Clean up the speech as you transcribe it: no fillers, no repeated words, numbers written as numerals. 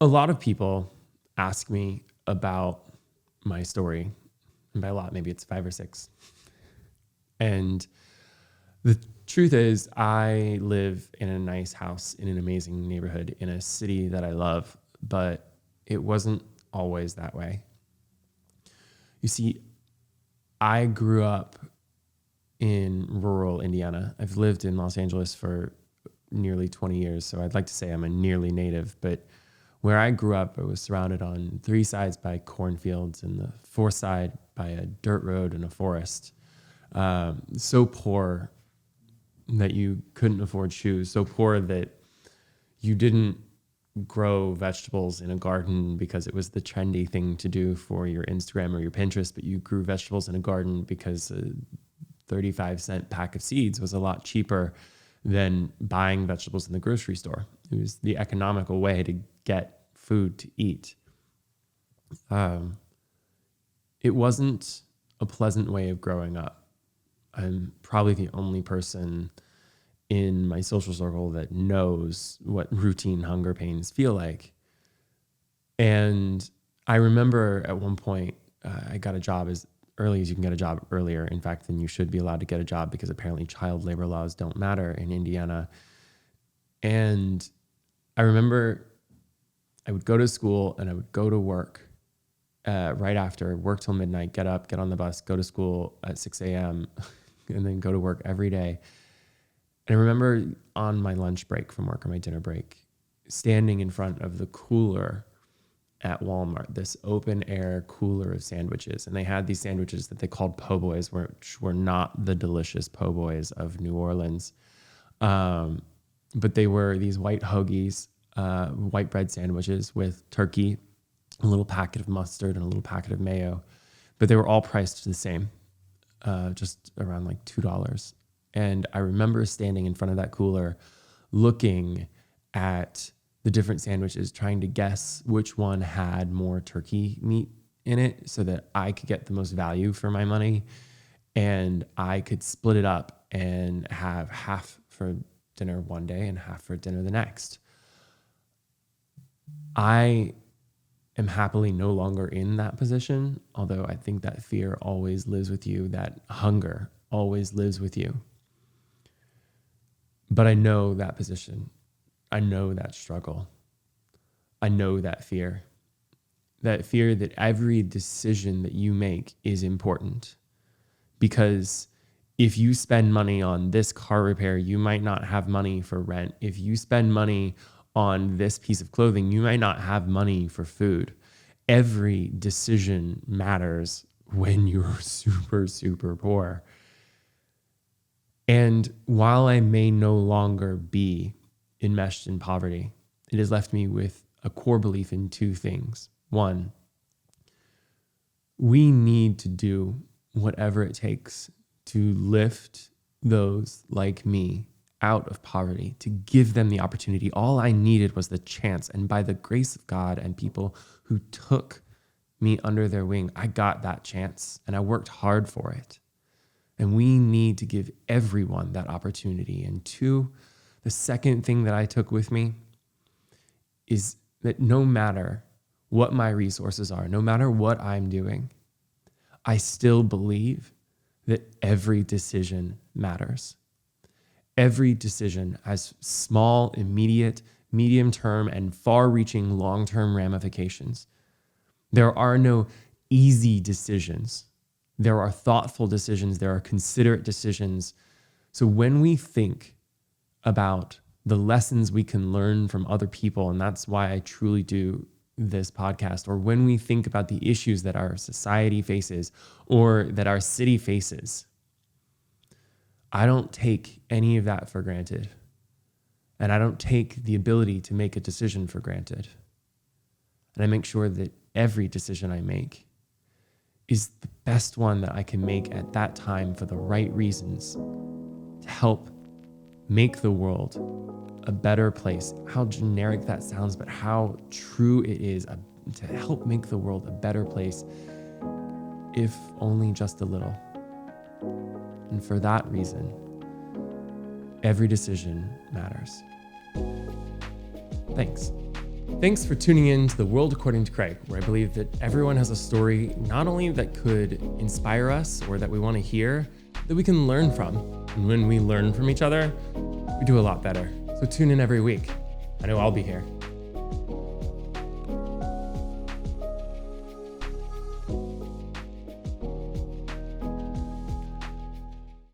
A lot of people ask me about my story, and by a lot, maybe it's 5 or 6. And the truth is, I live in a nice house in an amazing neighborhood in a city that I love, but it wasn't always that way. You see, I grew up in rural Indiana. I've lived in Los Angeles for nearly 20 years, so I'd like to say I'm a nearly native, but where I grew up, I was surrounded on 3 sides by cornfields and the 4th side by a dirt road and a forest. So poor that you couldn't afford shoes, so poor that you didn't grow vegetables in a garden because it was the trendy thing to do for your Instagram or your Pinterest, but you grew vegetables in a garden because a 35-cent pack of seeds was a lot cheaper than buying vegetables in the grocery store. It was the economical way to get food to eat. It wasn't a pleasant way of growing up. I'm probably the only person in my social circle that knows what routine hunger pains feel like. And I remember at one point, I got a job as early as you can get a job earlier. In fact, then you should be allowed to get a job because apparently child labor laws don't matter in Indiana. And I remember I would go to school and I would go to work right after, work till midnight, get up, get on the bus, go to school at 6 a.m., and then go to work every day. And I remember on my lunch break from work or my dinner break, standing in front of the cooler at Walmart, this open air cooler of sandwiches. And they had these sandwiches that they called po' boys, which were not the delicious po' boys of New Orleans. But they were these white hoagies, white bread sandwiches with turkey, a little packet of mustard and a little packet of mayo. But they were all priced the same, just around like $2. And I remember standing in front of that cooler, looking at the different sandwiches, trying to guess which one had more turkey meat in it so that I could get the most value for my money. And I could split it up and have half for dinner one day and half for dinner the next. I am happily no longer in that position, although I think that fear always lives with you, that hunger always lives with you. But I know that position. I know that struggle. I know that fear that every decision that you make is important. Because if you spend money on this car repair, you might not have money for rent. If you spend money on this piece of clothing, you might not have money for food. Every decision matters when you're super, super poor. And while I may no longer be enmeshed in poverty, it has left me with a core belief in 2 things. 1, we need to do whatever it takes to lift those like me out of poverty, to give them the opportunity. All I needed was the chance. And by the grace of God and people who took me under their wing, I got that chance and I worked hard for it. And we need to give everyone that opportunity. And 2, the second thing that I took with me is that no matter what my resources are, no matter what I'm doing, I still believe that every decision matters. Every decision has small, immediate, medium-term, and far-reaching long-term ramifications. There are no easy decisions. There are thoughtful decisions. There are considerate decisions. So when we think about the lessons we can learn from other people, and that's why I truly do this podcast, or when we think about the issues that our society faces or that our city faces, I don't take any of that for granted. And I don't take the ability to make a decision for granted. And I make sure that every decision I make is the best one that I can make at that time for the right reasons to help make the world a better place. How generic that sounds, but how true it is to help make the world a better place, if only just a little. And for that reason, every decision matters. Thanks. Thanks for tuning in to The World According to Craig, where I believe that everyone has a story not only that could inspire us or that we want to hear, that we can learn from. And when we learn from each other, we do a lot better. So tune in every week. I know I'll be here.